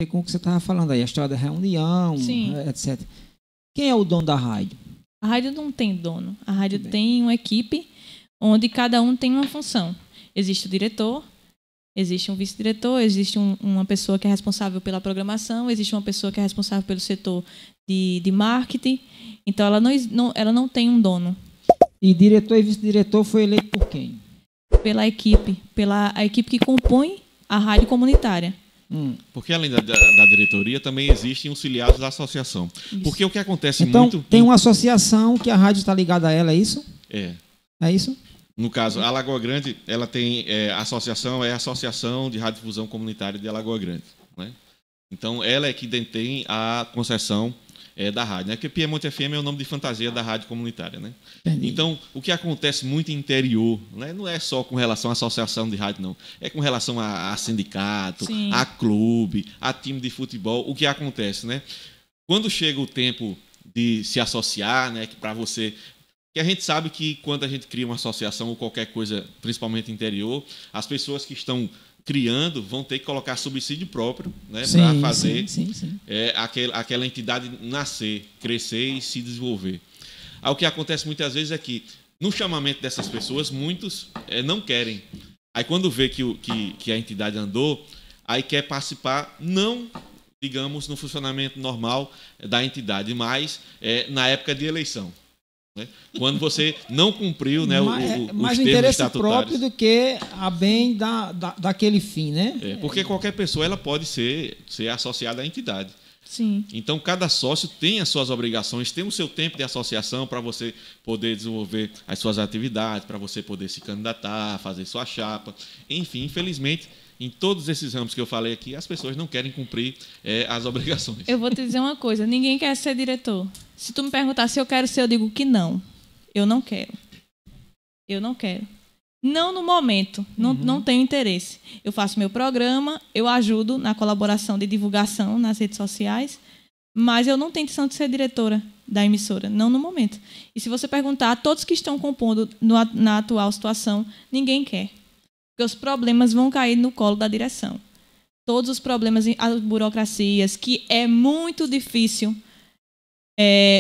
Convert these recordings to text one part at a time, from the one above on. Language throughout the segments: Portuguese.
com o que você estava falando aí, a história da reunião, Sim. etc. Quem é o dono da rádio? A rádio não tem dono. A rádio tem uma equipe onde cada um tem uma função. Existe o diretor, existe um vice-diretor, existe uma pessoa que é responsável pela programação, existe uma pessoa que é responsável pelo setor de marketing. Então, ela não tem um dono. E diretor e vice-diretor foi eleito por quem? Pela a equipe que compõe a rádio comunitária. Porque além da diretoria, também existem os filiados da associação. Isso. Porque o que acontece então, muito... tem uma associação que a rádio está ligada a ela, é isso? É. É isso? No caso, a Lagoa Grande, ela tem a Associação de Radiodifusão Comunitária de Alagoa Grande, né? Então, ela é que detém a concessão da rádio, né? Porque Piemonte FM é o nome de fantasia da rádio comunitária, né? Então, o que acontece muito em interior, né? Não é só com relação à associação de rádio, não. É com relação a sindicato, Sim. a clube, a time de futebol. O que acontece, né? Quando chega o tempo de se associar, né? Que para você... Que a gente sabe que quando a gente cria uma associação ou qualquer coisa, principalmente interior, as pessoas que estão criando vão ter que colocar subsídio próprio, né, para fazer aquela entidade nascer, crescer e se desenvolver. Aí, o que acontece muitas vezes é que, no chamamento dessas pessoas, muitos não querem. Aí, quando vê que a entidade andou, aí quer participar, não, digamos, no funcionamento normal da entidade, mas na época de eleição. Quando você não cumpriu, né, mais os termos interesse estatutários. próprio do que a bem daquele fim, né? Porque qualquer pessoa ela pode ser associada à entidade. Sim. Então, cada sócio tem as suas obrigações, tem o seu tempo de associação para você poder desenvolver as suas atividades, para você poder se candidatar, fazer sua chapa. Enfim, infelizmente, em todos esses ramos que eu falei aqui, as pessoas não querem cumprir as obrigações. Eu vou te dizer uma coisa, ninguém quer ser diretor. Se tu me perguntar se eu quero ser, eu digo que não. Eu não quero. Eu não quero. Não no momento, não tenho interesse. Eu faço meu programa, eu ajudo na colaboração de divulgação nas redes sociais, mas eu não tenho intenção de ser diretora da emissora, não no momento. E se você perguntar a todos que estão compondo na atual situação, ninguém quer. Porque os problemas vão cair no colo da direção. Todos os problemas, as burocracias, que é muito difícil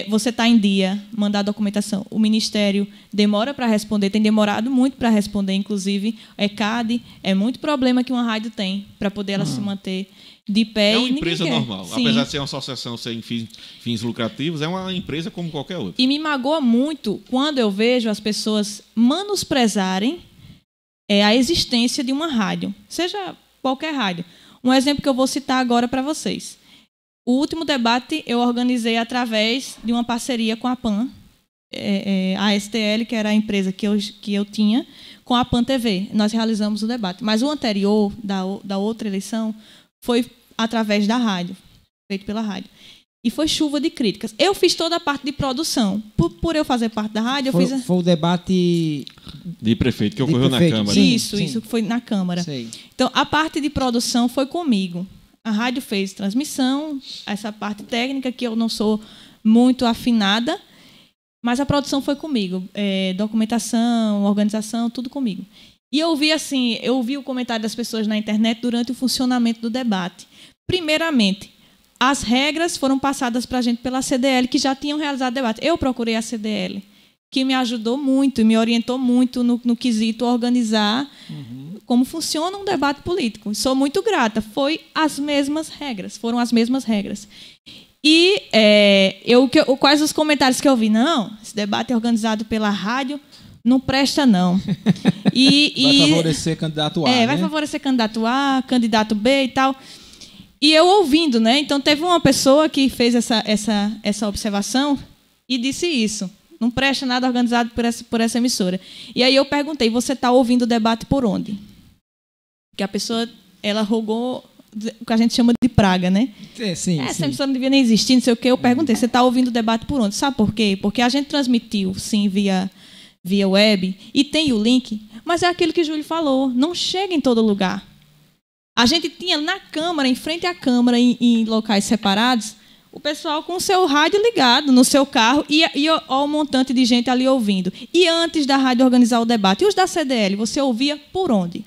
você está em dia, mandar documentação. O Ministério demora para responder, tem demorado muito para responder, inclusive. ECAD, é muito problema que uma rádio tem para poder ela se manter de pé. É uma empresa normal. Sim. Apesar de ser uma associação sem fins lucrativos, é uma empresa como qualquer outra. E me magoa muito quando eu vejo as pessoas menosprezarem a existência de uma rádio, seja qualquer rádio. Um exemplo que eu vou citar agora para vocês. O último debate eu organizei através de uma parceria com a PAN, a STL, que era a empresa que eu tinha, com a PAN TV. Nós realizamos o debate. Mas o anterior, da outra eleição, foi através da rádio, feito pela rádio. E foi chuva de críticas. Eu fiz toda a parte de produção. Por eu fazer parte da rádio, Foi o debate... De prefeito, que ocorreu na Câmara. Sim, isso foi na Câmara. Sei. Então, a parte de produção foi comigo. A rádio fez transmissão, essa parte técnica que eu não sou muito afinada, mas a produção foi comigo. Documentação, organização, tudo comigo. E eu vi o comentário das pessoas na internet durante o funcionamento do debate. Primeiramente, as regras foram passadas para a gente pela CDL, que já tinham realizado o debate. Eu procurei a CDL, que me ajudou muito e me orientou muito no quesito organizar como funciona um debate político. Sou muito grata. Foram as mesmas regras. E quais os comentários que eu vi? Não, esse debate é organizado pela rádio, não presta, não. Vai favorecer candidato A, vai favorecer candidato A, candidato B e tal. E eu ouvindo, né? Então, teve uma pessoa que fez essa observação e disse isso. Não presta nada organizado por essa emissora. E aí eu perguntei, você está ouvindo o debate por onde? Que a pessoa, ela rogou o que a gente chama de praga, né? Sim, essa emissora não devia nem existir, não sei o quê. Eu perguntei, você está ouvindo o debate por onde? Sabe por quê? Porque a gente transmitiu, sim, via web, e tem o link, mas é aquilo que o Júlio falou, não chega em todo lugar. A gente tinha na Câmara, em frente à Câmara, em locais separados, o pessoal com o seu rádio ligado no seu carro e o montante de gente ali ouvindo. E antes da rádio organizar o debate, e os da CDL, você ouvia por onde?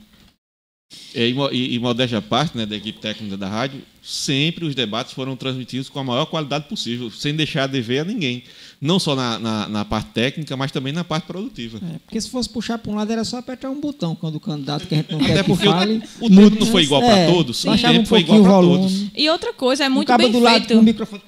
E modéstia à parte, né, da equipe técnica da rádio, sempre os debates foram transmitidos com a maior qualidade possível, sem deixar de ver a ninguém. Não só na parte técnica, mas também na parte produtiva. Porque se fosse puxar para um lado, era só apertar um botão, quando o candidato que a gente não quer Até porque que fale... o tempo não foi igual para todos, o baixava tempo foi igual o para volume. todos. E outra coisa, é muito Cabo bem do lado com o feito. microfone...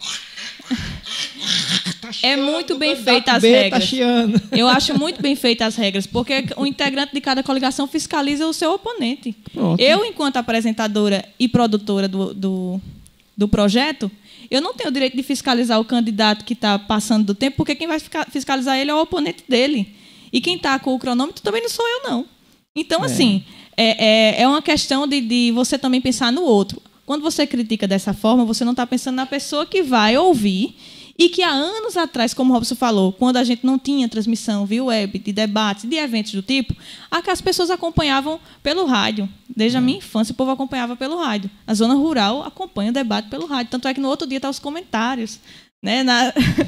É muito bem feitas as Tá regras. chiando. Eu acho muito bem feitas as regras, porque o integrante de cada coligação fiscaliza o seu oponente. Pronto. Eu, enquanto apresentadora e produtora do projeto, eu não tenho o direito de fiscalizar o candidato que está passando do tempo, porque quem vai fiscalizar ele é o oponente dele. E quem está com o cronômetro também não sou eu, não. Então, assim, é uma questão de você também pensar no outro. Quando você critica dessa forma, você não está pensando na pessoa que vai ouvir e que há anos atrás, como o Robson falou, quando a gente não tinha transmissão via web, de debates, de eventos do tipo, as pessoas acompanhavam pelo rádio. Desde a minha infância, o povo acompanhava pelo rádio. A zona rural acompanha o debate pelo rádio. Tanto é que no outro dia estão os comentários, né,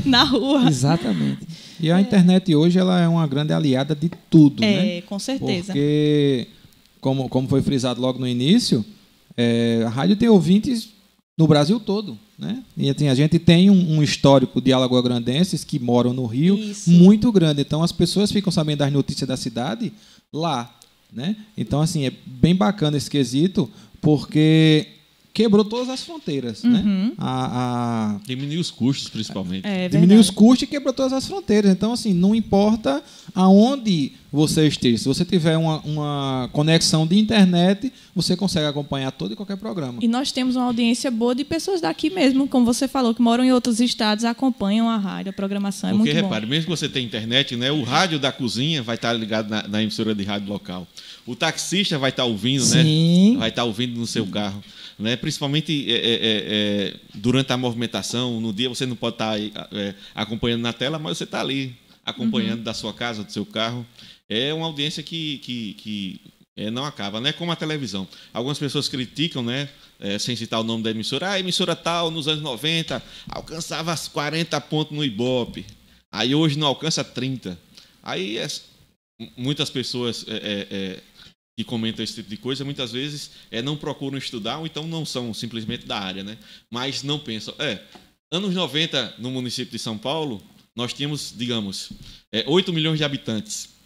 na rua. Exatamente. E a internet hoje ela é uma grande aliada de tudo, né? Com certeza. Porque, como foi frisado logo no início, a rádio tem ouvintes no Brasil todo, né? E assim, a gente tem um histórico de alagoagrandenses que moram no Rio muito grande. Então, as pessoas ficam sabendo das notícias da cidade lá, né? Então, assim, é bem bacana esse quesito, porque quebrou todas as fronteiras, né? Diminuiu os custos, principalmente. Diminuiu os custos e quebrou todas as fronteiras. Então, assim, não importa aonde você esteja. Se você tiver uma conexão de internet, você consegue acompanhar todo e qualquer programa. E nós temos uma audiência boa de pessoas daqui mesmo, como você falou, que moram em outros estados, acompanham a rádio, a programação é muito boa. Porque, repare, mesmo que você tenha internet, né, o rádio da cozinha vai estar ligado na emissora de rádio local. O taxista vai estar ouvindo, Sim. né? Vai estar ouvindo no seu carro. Né? Principalmente durante a movimentação, no dia você não pode estar acompanhando na tela, mas você está ali, acompanhando da sua casa, do seu carro. É uma audiência que não acaba, né? Como a televisão. Algumas pessoas criticam, né? Sem citar o nome da emissora. A emissora tal, nos anos 90, alcançava as 40 pontos no Ibope. Aí hoje não alcança 30. Aí muitas pessoas que comentam esse tipo de coisa, muitas vezes não procuram estudar, ou então não são simplesmente da área, né? Mas não pensam. Anos 90, no município de São Paulo, nós tínhamos, digamos, 8 milhões de habitantes.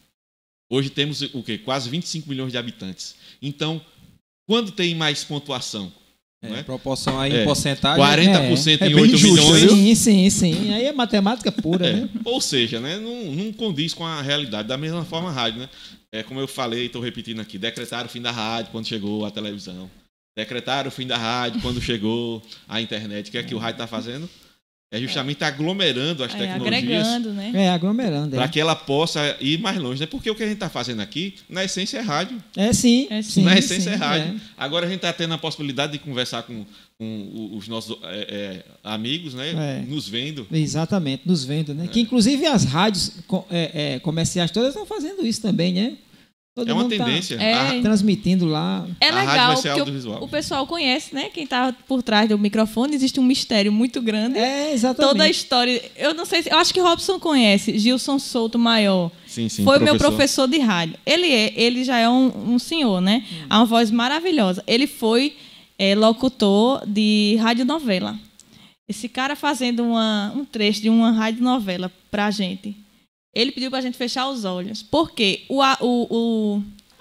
Hoje temos o quê? Quase 25 milhões de habitantes. Então, quando tem mais pontuação? Né? Proporção aí em porcentagem. 40% em 8 milhões. Sim. Aí é matemática pura, né? Ou seja, né? Não condiz com a realidade. Da mesma forma, a rádio, né? Como eu falei, estou repetindo aqui, decretaram o fim da rádio quando chegou a televisão. Decretaram o fim da rádio quando chegou a internet. O que é que o rádio está fazendo? É justamente aglomerando as tecnologias. Agregando, né? Aglomerando. Para que ela possa ir mais longe. Né? Porque o que a gente está fazendo aqui, na essência, é rádio. Sim. Na essência, é rádio. Agora a gente está tendo a possibilidade de conversar com os nossos amigos, né? Nos vendo. Exatamente, nos vendo, né? Que inclusive as rádios comerciais todas estão fazendo isso também, né? Todo uma mundo tendência. Transmitindo lá. É A rádio legal, vai ser porque audiovisual. o pessoal conhece, né? Quem está por trás do microfone, existe um mistério muito grande. Exatamente. Toda a história. Eu não sei se. Eu acho que Robson conhece, Gilson Souto Maior. Sim, foi meu professor de rádio. Ele já é um senhor, né? Há uma voz maravilhosa. Ele foi locutor de radionovela. Esse cara fazendo um trecho de uma radionovela pra gente. Ele pediu pra gente fechar os olhos. Porque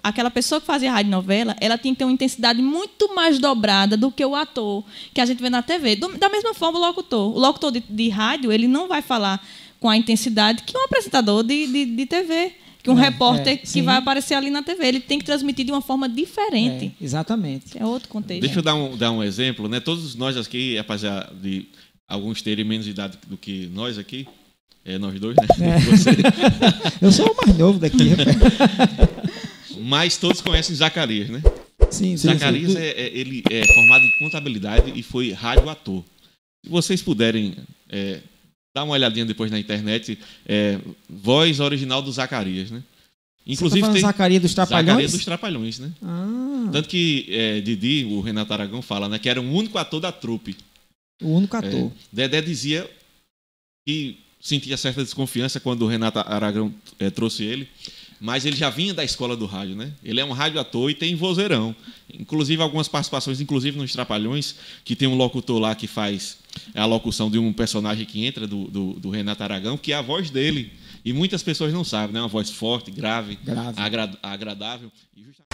aquela pessoa que fazia radionovela, ela tinha que ter uma intensidade muito mais dobrada do que o ator que a gente vê na TV. Da mesma forma, o locutor. O locutor de rádio, ele não vai falar com a intensidade que um apresentador de TV, que um repórter que vai aparecer ali na TV. Ele tem que transmitir de uma forma diferente. Exatamente. É outro contexto. Deixa eu dar um exemplo, né? Todos nós aqui, apesar de alguns terem menos idade do que nós aqui, nós dois, né? Você. Eu sou o mais novo daqui. Mas todos conhecem Zacarias, né? Sim. Zacarias ele é formado em contabilidade e foi radioator. Se vocês puderem dar uma olhadinha depois na internet, voz original do Zacarias, né? Inclusive tem Zacarias dos Trapalhões? Zacarias dos Trapalhões, né? Tanto que Didi, o Renato Aragão, fala, né, que era o único ator da trupe. O único ator. Dedé dizia que sentia certa desconfiança quando o Renato Aragão trouxe ele, mas ele já vinha da escola do rádio, né? Ele é um rádio ator e tem vozeirão. Inclusive, algumas participações, inclusive nos Trapalhões, que tem um locutor lá que faz a locução de um personagem que entra, do Renato Aragão, que é a voz dele. E muitas pessoas não sabem, né? Uma voz forte, grave. Agradável. E justamente...